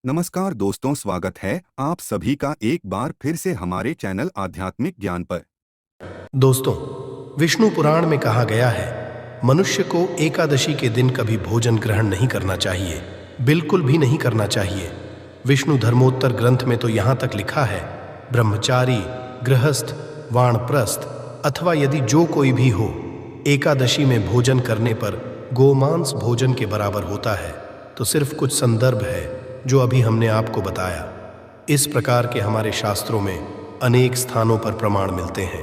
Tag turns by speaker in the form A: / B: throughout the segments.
A: नमस्कार दोस्तों, स्वागत है आप सभी का एक बार फिर से हमारे चैनल आध्यात्मिक ज्ञान पर।
B: दोस्तों, विष्णु पुराण में कहा गया है, मनुष्य को एकादशी के दिन कभी भोजन ग्रहण नहीं करना चाहिए, बिल्कुल भी नहीं करना चाहिए। विष्णु धर्मोत्तर ग्रंथ में तो यहाँ तक लिखा है, ब्रह्मचारी, गृहस्थ, वानप्रस्थ अथवा यदि जो कोई भी हो, एकादशी में भोजन करने पर गोमांस भोजन के बराबर होता है। तो सिर्फ कुछ संदर्भ है जो अभी हमने आपको बताया। इस प्रकार के हमारे शास्त्रों में अनेक स्थानों पर प्रमाण मिलते हैं।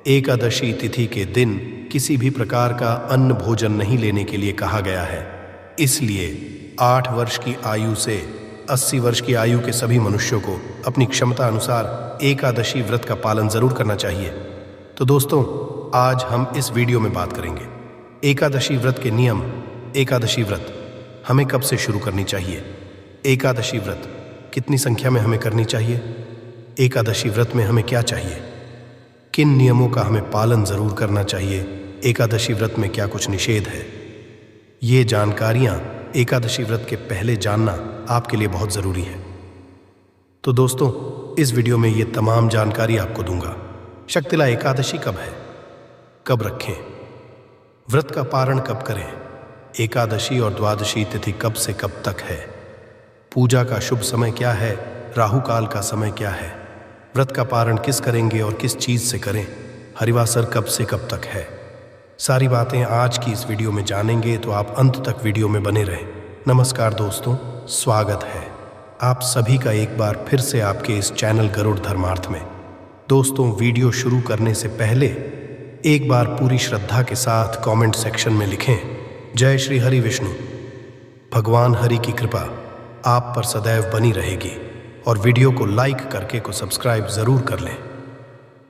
B: एकादशी तिथि के दिन किसी भी प्रकार का अन्न भोजन नहीं लेने के लिए कहा गया है। इसलिए 8 वर्ष की आयु से 80 वर्ष की आयु के सभी मनुष्यों को अपनी क्षमता अनुसार एकादशी व्रत का पालन जरूर करना चाहिए। तो दोस्तों, आज हम इस वीडियो में बात करेंगे एकादशी व्रत के नियम। एकादशी व्रत हमें कब से शुरू करनी चाहिए? एकादशी व्रत कितनी संख्या में हमें करनी चाहिए? एकादशी व्रत में हमें क्या चाहिए? किन नियमों का हमें पालन जरूर करना चाहिए? एकादशी व्रत में क्या कुछ निषेध है? ये जानकारियां एकादशी व्रत के पहले जानना आपके लिए बहुत जरूरी है। तो दोस्तों, इस वीडियो में ये तमाम जानकारी आपको दूंगा। शक्तिला एकादशी कब है, कब रखें, व्रत का पारण कब करें, एकादशी और द्वादशी तिथि कब से कब तक है, पूजा का शुभ समय क्या है, राहु काल का समय क्या है, व्रत का पारण किस करेंगे और किस चीज से करें, हरिवासर कब से कब तक है, सारी बातें आज की इस वीडियो में जानेंगे। तो आप अंत तक वीडियो में बने रहें। नमस्कार दोस्तों, स्वागत है आप सभी का एक बार फिर से आपके इस चैनल गरुड़ धर्मार्थ में। दोस्तों, वीडियो शुरू करने से पहले एक बार पूरी श्रद्धा के साथ कमेंट सेक्शन में लिखें, जय श्री हरि विष्णु। भगवान हरि की कृपा आप पर सदैव बनी रहेगी और वीडियो को लाइक करके को सब्सक्राइब जरूर कर लें।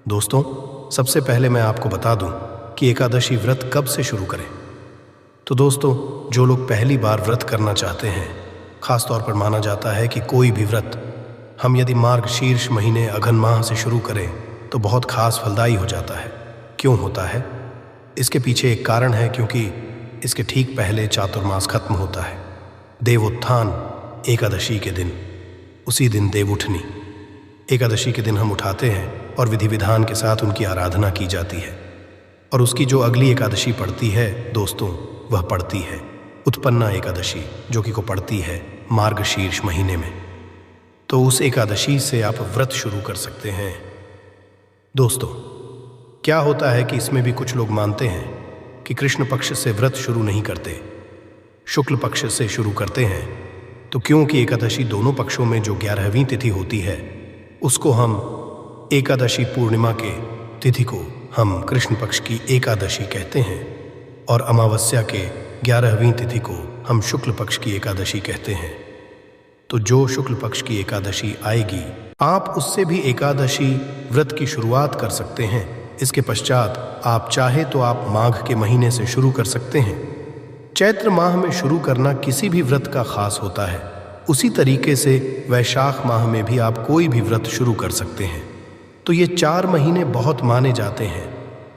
B: दोस्तों, सबसे पहले मैं आपको बता दूं कि एकादशी व्रत कब से शुरू करें। तो दोस्तों, जो लोग पहली बार व्रत करना चाहते हैं, खास तौर पर माना जाता है कि कोई भी व्रत हम यदि मार्गशीर्ष महीने अघन माह से शुरू करें तो बहुत खास फलदायी हो जाता है। क्यों होता है? इसके पीछे एक कारण है, क्योंकि इसके ठीक पहले चातुर्मास खत्म होता है। देवोत्थान एकादशी के दिन, उसी दिन देवउठनी एकादशी के दिन हम उठाते हैं और विधि विधान के साथ उनकी आराधना की जाती है। और उसकी जो अगली एकादशी पड़ती है दोस्तों, वह पड़ती है उत्पन्ना एकादशी, जो कि को पड़ती है मार्गशीर्ष महीने में। तो उस एकादशी से आप व्रत शुरू कर सकते हैं। दोस्तों, क्या होता है कि इसमें भी कुछ लोग मानते हैं कि कृष्ण पक्ष से व्रत शुरू नहीं करते, शुक्ल पक्ष से शुरू करते हैं। तो क्योंकि एकादशी दोनों पक्षों में जो 11वीं तिथि होती है, उसको हम एकादशी पूर्णिमा के तिथि को हम कृष्ण पक्ष की एकादशी कहते हैं और अमावस्या के 11वीं तिथि को हम शुक्ल पक्ष की एकादशी कहते हैं। तो जो शुक्ल पक्ष की एकादशी आएगी, आप उससे भी एकादशी व्रत की शुरुआत कर सकते हैं। इसके पश्चात आप चाहे तो आप माघ के महीने से शुरू कर सकते हैं। चैत्र माह में शुरू करना किसी भी व्रत का खास होता है। उसी तरीके से वैशाख माह में भी आप कोई भी व्रत शुरू कर सकते हैं। तो ये 4 महीने बहुत माने जाते हैं।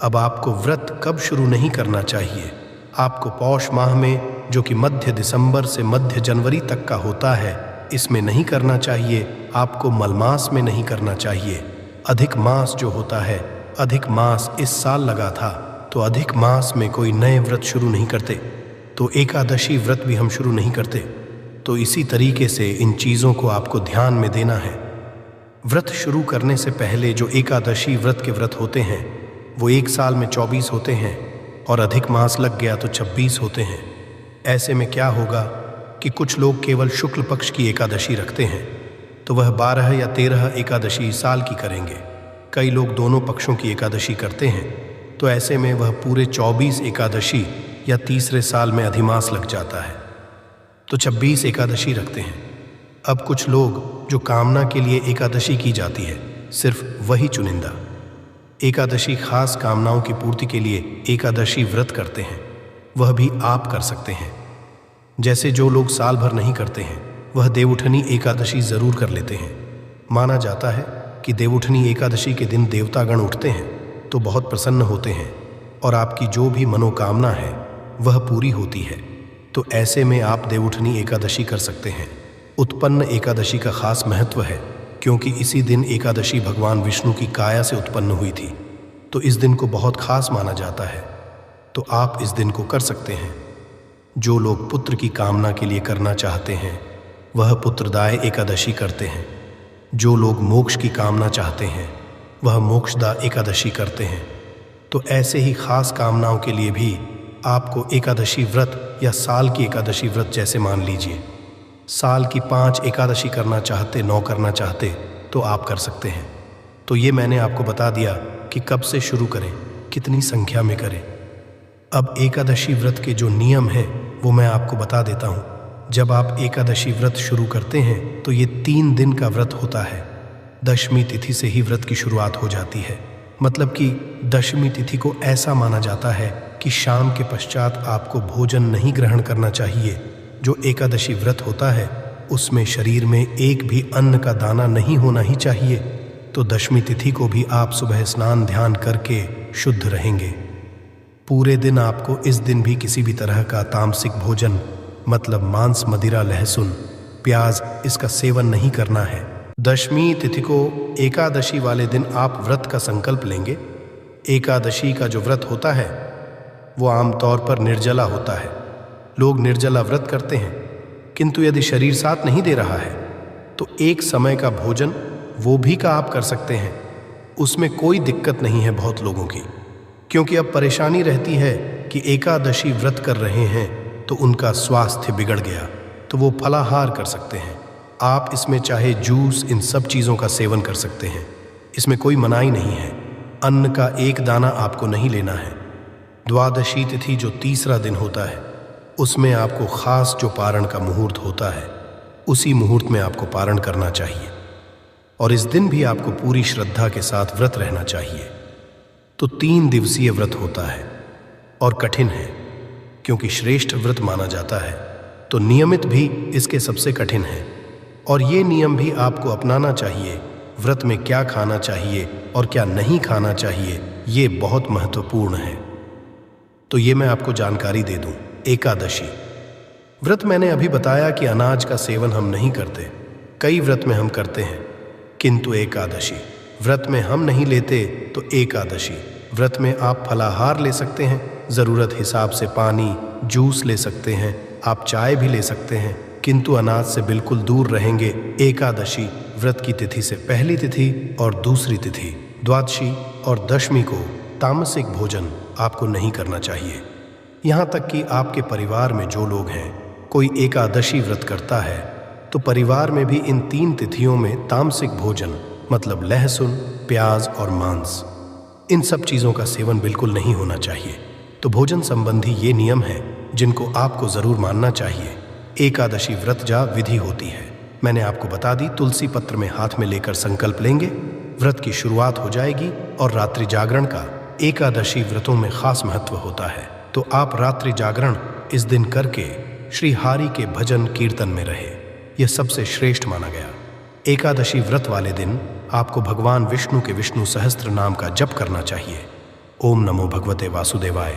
B: अब आपको व्रत कब शुरू नहीं करना चाहिए? आपको पौष माह में, जो कि मध्य दिसंबर से मध्य जनवरी तक का होता है, इसमें नहीं करना चाहिए। आपको मलमास में नहीं करना चाहिए। अधिक मास जो होता है, अधिक मास इस साल लगा था, तो अधिक मास में कोई नए व्रत शुरू नहीं करते, तो एकादशी व्रत भी हम शुरू नहीं करते। तो इसी तरीके से इन चीज़ों को आपको ध्यान में देना है। व्रत शुरू करने से पहले जो एकादशी व्रत के व्रत होते हैं, वो एक साल में 24 होते हैं और अधिक मास लग गया तो 26 होते हैं। ऐसे में क्या होगा कि कुछ लोग केवल शुक्ल पक्ष की एकादशी रखते हैं, तो वह 12 या 13 एकादशी साल की करेंगे। कई लोग दोनों पक्षों की एकादशी करते हैं, तो ऐसे में वह पूरे 24 एकादशी या तीसरे साल में अधिमास लग जाता है, तो 26 एकादशी रखते हैं। अब कुछ लोग जो कामना के लिए एकादशी की जाती है, सिर्फ वही चुनिंदा एकादशी खास कामनाओं की पूर्ति के लिए एकादशी व्रत करते हैं, वह भी आप कर सकते हैं। जैसे जो लोग साल भर नहीं करते हैं, वह देवउठनी एकादशी जरूर कर लेते हैं। माना जाता है कि देवउठनी एकादशी के दिन देवतागण उठते हैं तो बहुत प्रसन्न होते हैं और आपकी जो भी मनोकामना है वह पूरी होती है। तो ऐसे में आप देवउठनी एकादशी कर सकते हैं। उत्पन्न एकादशी का खास महत्व है, क्योंकि इसी दिन एकादशी भगवान विष्णु की काया से उत्पन्न हुई थी, तो इस दिन को बहुत खास माना जाता है। तो आप इस दिन को कर सकते हैं। जो लोग पुत्र की कामना के लिए करना चाहते हैं वह पुत्रदाय एकादशी करते हैं। जो लोग मोक्ष की कामना चाहते हैं वह मोक्षदा एकादशी करते हैं। तो ऐसे ही खास कामनाओं के लिए भी आपको एकादशी व्रत या साल की एकादशी व्रत जैसे मान लीजिए, साल की 5 एकादशी करना चाहते, 9 करना चाहते तो आप कर सकते हैं। तो ये मैंने आपको बता दिया कि कब से शुरू करें, कितनी संख्या में करें। अब एकादशी व्रत के जो नियम हैं वो मैं आपको बता देता हूँ। जब आप एकादशी व्रत शुरू करते हैं तो ये 3 दिन का व्रत होता है। दशमी तिथि से ही व्रत की शुरुआत हो जाती है। मतलब कि दशमी तिथि को ऐसा माना जाता है कि शाम के पश्चात आपको भोजन नहीं ग्रहण करना चाहिए। जो एकादशी व्रत होता है उसमें शरीर में एक भी अन्न का दाना नहीं होना ही चाहिए। तो दशमी तिथि को भी आप सुबह स्नान ध्यान करके शुद्ध रहेंगे। पूरे दिन आपको इस दिन भी किसी भी तरह का तामसिक भोजन मतलब मांस, मदिरा, लहसुन, प्याज इसका सेवन नहीं करना है। दशमी तिथि को एकादशी वाले दिन आप व्रत का संकल्प लेंगे। एकादशी का जो व्रत होता है वो आमतौर पर निर्जला होता है। लोग निर्जला व्रत करते हैं, किंतु यदि शरीर साथ नहीं दे रहा है तो एक समय का भोजन वो भी का आप कर सकते हैं। उसमें कोई दिक्कत नहीं है बहुत लोगों की, क्योंकि अब परेशानी रहती है कि एकादशी व्रत कर रहे हैं तो उनका स्वास्थ्य बिगड़ गया, तो वो फलाहार कर सकते हैं। आप इसमें चाहे जूस, इन सब चीज़ों का सेवन कर सकते हैं। इसमें कोई मनाही नहीं है। अन्न का एक दाना आपको नहीं लेना है। द्वादशी तिथि जो तीसरा दिन होता है उसमें आपको खास जो पारण का मुहूर्त होता है उसी मुहूर्त में आपको पारण करना चाहिए, और इस दिन भी आपको पूरी श्रद्धा के साथ व्रत रहना चाहिए। तो 3 दिवसीय व्रत होता है और कठिन है, क्योंकि श्रेष्ठ व्रत माना जाता है, तो नियमित भी इसके सबसे कठिन है। और ये नियम भी आपको अपनाना चाहिए। व्रत में क्या खाना चाहिए और क्या नहीं खाना चाहिए ये बहुत महत्वपूर्ण है। तो ये मैं आपको जानकारी दे दूं। एकादशी व्रत मैंने अभी बताया कि अनाज का सेवन हम नहीं करते, कई व्रत में हम करते हैं, किंतु एकादशी व्रत में हम नहीं लेते। तो एकादशी व्रत में आप फलाहार ले सकते हैं, ज़रूरत हिसाब से पानी, जूस ले सकते हैं, आप चाय भी ले सकते हैं, किंतु अनाज से बिल्कुल दूर रहेंगे। एकादशी व्रत की तिथि से पहली तिथि और दूसरी तिथि, द्वादशी और दशमी को तामसिक भोजन आपको नहीं करना चाहिए। यहाँ तक कि आपके परिवार में जो लोग हैं, कोई एकादशी व्रत करता है तो परिवार में भी इन 3 तिथियों में तामसिक भोजन मतलब लहसुन, प्याज और मांस, इन सब चीज़ों का सेवन बिल्कुल नहीं होना चाहिए। तो भोजन संबंधी ये नियम हैं जिनको आपको ज़रूर मानना चाहिए। एकादशी व्रत जा विधि होती है, मैंने आपको बता दी। तुलसी पत्र में हाथ में लेकर संकल्प लेंगे, व्रत की शुरुआत हो जाएगी। और रात्रि जागरण का एकादशी व्रतों में खास महत्व होता है, तो आप रात्रि जागरण इस दिन करके श्री हरि के भजन कीर्तन में रहे, यह सबसे श्रेष्ठ माना गया। एकादशी व्रत वाले दिन आपको भगवान विष्णु के विष्णु सहस्त्र नाम का जप करना चाहिए। ओम नमो भगवते वासुदेवाय,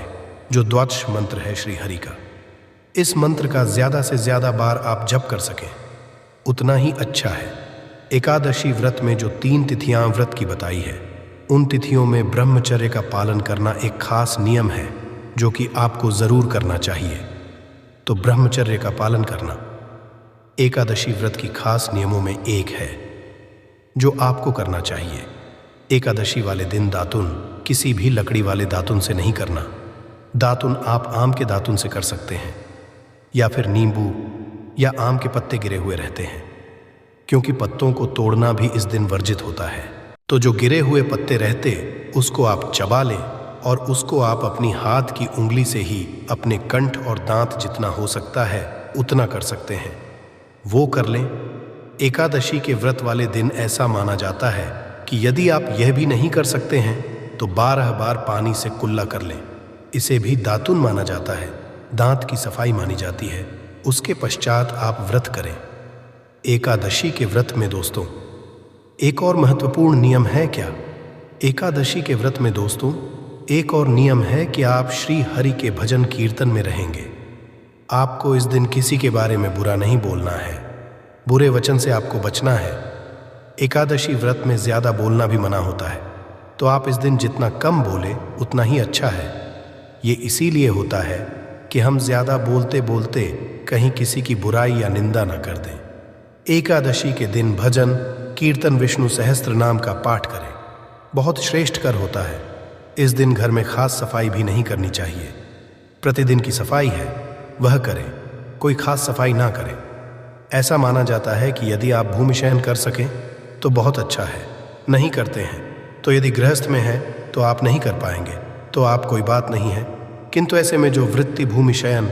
B: जो द्वादश मंत्र है श्री हरि का। इस मंत्र का ज़्यादा से ज़्यादा बार आप जप कर सकें उतना ही अच्छा है। एकादशी व्रत में जो 3 तिथियां व्रत की बताई है, उन तिथियों में ब्रह्मचर्य का पालन करना एक खास नियम है जो कि आपको ज़रूर करना चाहिए। तो ब्रह्मचर्य का पालन करना एकादशी व्रत की खास नियमों में एक है जो आपको करना चाहिए। एकादशी वाले दिन दातुन किसी भी लकड़ी वाले दातुन से नहीं करना। दातुन आप आम के दातुन से कर सकते हैं, या फिर नींबू या आम के पत्ते गिरे हुए रहते हैं, क्योंकि पत्तों को तोड़ना भी इस दिन वर्जित होता है। तो जो गिरे हुए पत्ते रहते उसको आप चबा लें और उसको आप अपनी हाथ की उंगली से ही अपने कंठ और दांत जितना हो सकता है उतना कर सकते हैं, वो कर लें। एकादशी के व्रत वाले दिन ऐसा माना जाता है कि यदि आप यह भी नहीं कर सकते हैं तो 12 बार पानी से कुल्ला कर लें। इसे भी दातुन माना जाता है, दांत की सफाई मानी जाती है। उसके पश्चात आप व्रत करें। एकादशी के व्रत में दोस्तों एक और महत्वपूर्ण नियम है क्या? एकादशी के व्रत में दोस्तों एक और नियम है कि आप श्री हरि के भजन कीर्तन में रहेंगे। आपको इस दिन किसी के बारे में बुरा नहीं बोलना है। बुरे वचन से आपको बचना है। एकादशी व्रत में ज्यादा बोलना भी मना होता है, तो आप इस दिन जितना कम बोले उतना ही अच्छा है। ये इसीलिए होता है कि हम ज्यादा बोलते बोलते कहीं किसी की बुराई या निंदा न कर दें। एकादशी के दिन भजन कीर्तन विष्णु सहस्त्र नाम का पाठ करें, बहुत श्रेष्ठ कर होता है। इस दिन घर में खास सफाई भी नहीं करनी चाहिए। प्रतिदिन की सफाई है वह करें, कोई खास सफाई ना करें। ऐसा माना जाता है कि यदि आप भूमि शयन कर सकें तो बहुत अच्छा है, नहीं करते हैं तो यदि गृहस्थ में है तो आप नहीं कर पाएंगे तो आप कोई बात नहीं है। किंतु ऐसे में जो वृत्ति भूमि शयन,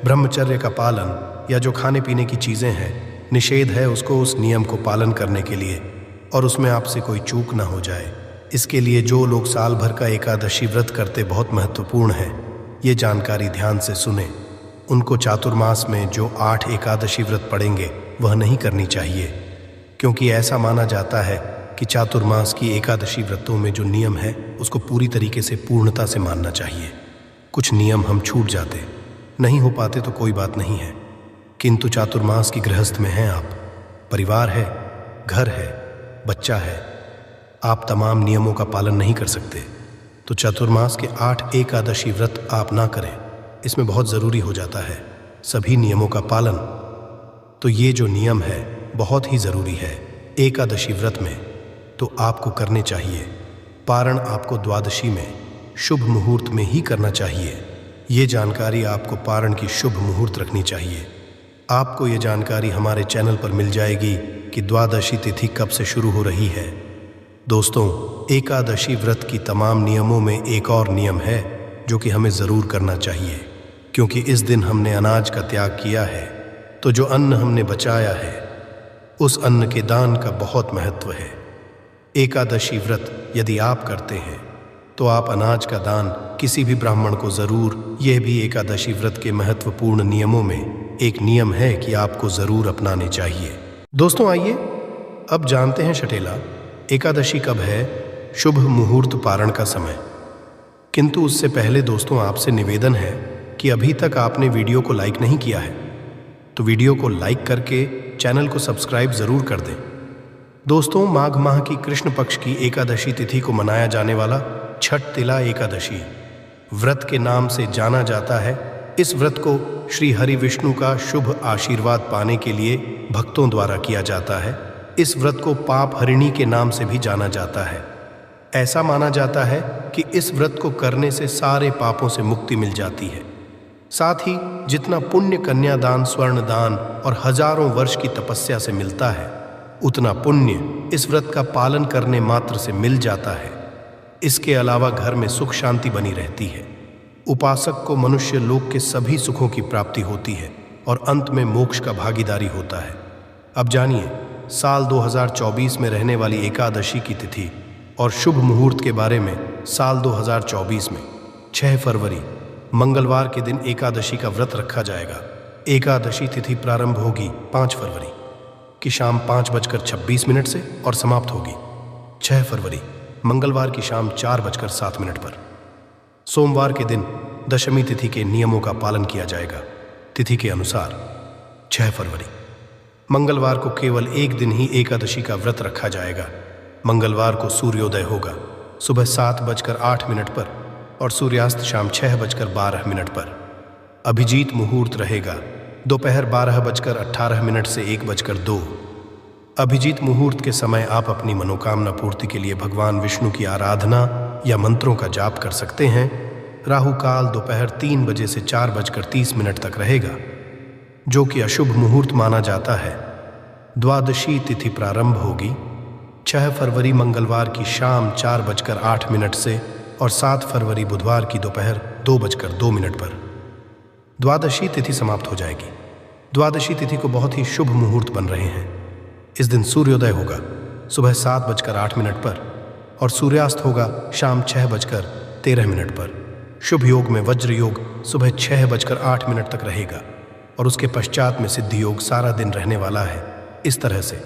B: ब्रह्मचर्य का पालन या जो खाने पीने की चीज़ें हैं निषेध है, उसको उस नियम को पालन करने के लिए और उसमें आपसे कोई चूक ना हो जाए, इसके लिए जो लोग साल भर का एकादशी व्रत करते बहुत महत्वपूर्ण है। ये जानकारी ध्यान से सुने। उनको चातुर्मास में जो 8 एकादशी व्रत पड़ेंगे वह नहीं करनी चाहिए, क्योंकि ऐसा माना जाता है कि चातुर्मास की एकादशी व्रतों में जो नियम है उसको पूरी तरीके से पूर्णता से मानना चाहिए। कुछ नियम हम छूट जाते, नहीं हो पाते तो कोई बात नहीं है, किंतु चातुर्मास की गृहस्थ में हैं आप, परिवार है, घर है, बच्चा है, आप तमाम नियमों का पालन नहीं कर सकते तो चातुर्मास के 8 एकादशी व्रत आप ना करें। इसमें बहुत ज़रूरी हो जाता है सभी नियमों का पालन। तो ये जो नियम है बहुत ही ज़रूरी है एकादशी व्रत में, तो आपको करने चाहिए। पारण आपको द्वादशी में शुभ मुहूर्त में ही करना चाहिए। ये जानकारी आपको पारण की शुभ मुहूर्त रखनी चाहिए। आपको ये जानकारी हमारे चैनल पर मिल जाएगी कि द्वादशी तिथि कब से शुरू हो रही है। दोस्तों, एकादशी व्रत की तमाम नियमों में एक और नियम है जो कि हमें ज़रूर करना चाहिए, क्योंकि इस दिन हमने अनाज का त्याग किया है, तो जो अन्न हमने बचाया है उस अन्न के दान का बहुत महत्व है। एकादशी व्रत यदि आप करते हैं तो आप अनाज का दान किसी भी ब्राह्मण को ज़रूर, यह भी एकादशी व्रत के महत्वपूर्ण नियमों में एक नियम है कि आपको ज़रूर अपनाने चाहिए। दोस्तों आइए अब जानते हैं शटेला एकादशी कब है, शुभ मुहूर्त पारण का समय। किंतु उससे पहले दोस्तों आपसे निवेदन है कि अभी तक आपने वीडियो को लाइक नहीं किया है तो वीडियो को लाइक करके चैनल को सब्सक्राइब ज़रूर कर दें। दोस्तों, माघ माह की कृष्ण पक्ष की एकादशी तिथि को मनाया जाने वाला छठ तिला एकादशी व्रत के नाम से जाना जाता है। इस व्रत को श्री हरि विष्णु का शुभ आशीर्वाद पाने के लिए भक्तों द्वारा किया जाता है। इस व्रत को पाप हरिणी के नाम से भी जाना जाता है। ऐसा माना जाता है कि इस व्रत को करने से सारे पापों से मुक्ति मिल जाती है। साथ ही जितना पुण्य कन्यादान, स्वर्ण दान और हजारों वर्ष की तपस्या से मिलता है, उतना पुण्य इस व्रत का पालन करने मात्र से मिल जाता है। इसके अलावा घर में सुख शांति बनी रहती है। उपासक को मनुष्य लोक के सभी सुखों की प्राप्ति होती है और अंत में मोक्ष का भागीदारी होता है। अब जानिए साल 2024 में रहने वाली एकादशी की तिथि और शुभ मुहूर्त के बारे में। साल 2024 में 6 फरवरी मंगलवार के दिन एकादशी का व्रत रखा जाएगा। एकादशी तिथि प्रारंभ होगी 5 फरवरी की शाम 5:26 से और समाप्त होगी 6 फरवरी मंगलवार की शाम 4:07 पर। सोमवार के दिन दशमी तिथि के नियमों का पालन किया जाएगा। तिथि के अनुसार 6 फरवरी मंगलवार को केवल एक दिन ही एकादशी का व्रत रखा जाएगा। मंगलवार को सूर्योदय होगा सुबह 7:08 पर और सूर्यास्त शाम 6:12 पर। अभिजीत मुहूर्त रहेगा दोपहर 12:18 से 1:02। अभिजीत मुहूर्त के समय आप अपनी मनोकामना पूर्ति के लिए भगवान विष्णु की आराधना या मंत्रों का जाप कर सकते हैं। राहु काल दोपहर 3 बजे से 4:30 तक रहेगा, जो कि अशुभ मुहूर्त माना जाता है। द्वादशी तिथि प्रारंभ होगी 6 फरवरी मंगलवार की शाम 4:08 से और 7 फरवरी बुधवार की दोपहर 2:02 पर। द्वादशी तिथि समाप्त हो जाएगी। द्वादशी तिथि को बहुत ही शुभ मुहूर्त बन रहे हैं। इस दिन सूर्योदय होगा सुबह 7:08 पर और सूर्यास्त होगा शाम 6:13 पर। शुभ योग में वज्र योग सुबह 6:08 तक रहेगा और उसके पश्चात में सिद्धि योग सारा दिन रहने वाला है। इस तरह से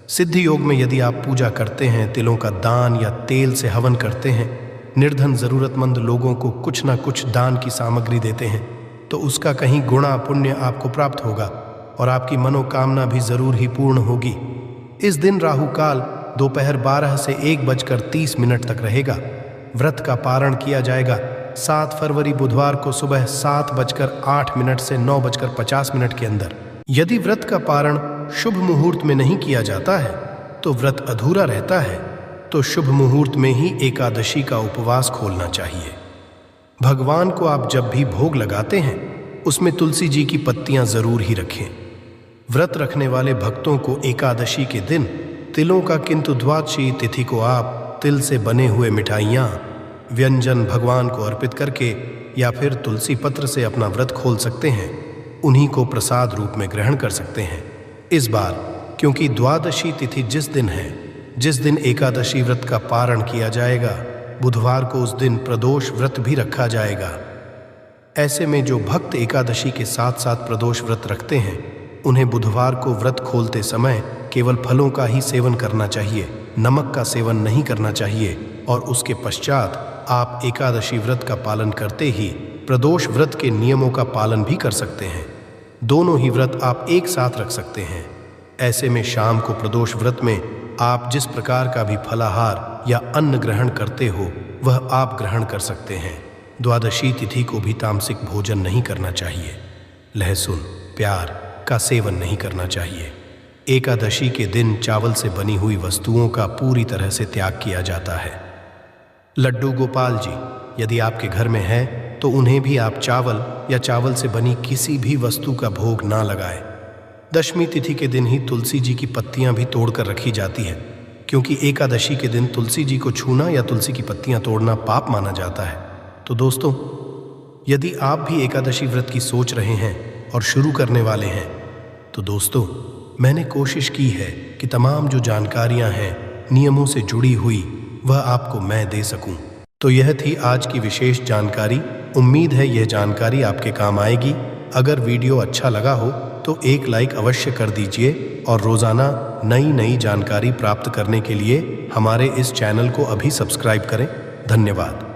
B: सिद्धि योग में यदि आप पूजा करते हैं, तिलों का दान या तेल से हवन करते हैं, निर्धन जरूरतमंद लोगों को कुछ ना कुछ दान की सामग्री देते हैं, तो उसका कहीं गुणा पुण्य आपको प्राप्त होगा और आपकी मनोकामना भी जरूर ही पूर्ण होगी। इस दिन राहु काल दोपहर 12 से 1:30 तक रहेगा। व्रत का पारण किया जाएगा 7 फरवरी बुधवार को सुबह 7:08 से 9:50 के अंदर। यदि व्रत का पारण शुभ मुहूर्त में नहीं किया जाता है तो व्रत अधूरा रहता है, तो शुभ मुहूर्त में ही एकादशी का उपवास खोलना चाहिए। भगवान को आप जब भी भोग लगाते हैं उसमें तुलसी जी की पत्तियां जरूर ही रखें। व्रत रखने वाले भक्तों को एकादशी के दिन तिलों का किंतु द्वादशी तिथि को आप तिल से बने हुए मिठाइयाँ व्यंजन भगवान को अर्पित करके या फिर तुलसी पत्र से अपना व्रत खोल सकते हैं। उन्हीं को प्रसाद रूप में ग्रहण कर सकते हैं। इस बार क्योंकि द्वादशी तिथि जिस दिन है, जिस दिन एकादशी व्रत का पारण किया जाएगा, बुधवार को उस दिन प्रदोष व्रत भी रखा जाएगा। ऐसे में जो भक्त एकादशी के साथ साथ प्रदोष व्रत रखते हैं उन्हें बुधवार को व्रत खोलते समय केवल फलों का ही सेवन करना चाहिए, नमक का सेवन नहीं करना चाहिए। और उसके पश्चात आप एकादशी व्रत का पालन करते ही प्रदोष व्रत के नियमों का पालन भी कर सकते हैं। दोनों ही व्रत आप एक साथ रख सकते हैं। ऐसे में शाम को प्रदोष व्रत में आप जिस प्रकार का भी फलाहार या अन्न ग्रहण करते हो वह आप ग्रहण कर सकते हैं। द्वादशी तिथि को भी तामसिक भोजन नहीं करना चाहिए। लहसुन प्याज का सेवन नहीं करना चाहिए। एकादशी के दिन चावल से बनी हुई वस्तुओं का पूरी तरह से त्याग किया जाता है। लड्डू गोपाल जी यदि आपके घर में है तो उन्हें भी आप चावल या चावल से बनी किसी भी वस्तु का भोग ना लगाएं। दशमी तिथि के दिन ही तुलसी जी की पत्तियां भी तोड़कर रखी जाती हैं, क्योंकि एकादशी के दिन तुलसी जी को छूना या तुलसी की पत्तियां तोड़ना पाप माना जाता है। तो दोस्तों, यदि आप भी एकादशी व्रत की सोच रहे हैं और शुरू करने वाले हैं तो दोस्तों, मैंने कोशिश की है कि तमाम जो जानकारियां हैं नियमों से जुड़ी हुई वह आपको मैं दे सकूं। तो यह थी आज की विशेष जानकारी। उम्मीद है यह जानकारी आपके काम आएगी। अगर वीडियो अच्छा लगा हो तो एक लाइक अवश्य कर दीजिए और रोजाना नई नई जानकारी प्राप्त करने के लिए हमारे इस चैनल को अभी सब्सक्राइब करें। धन्यवाद।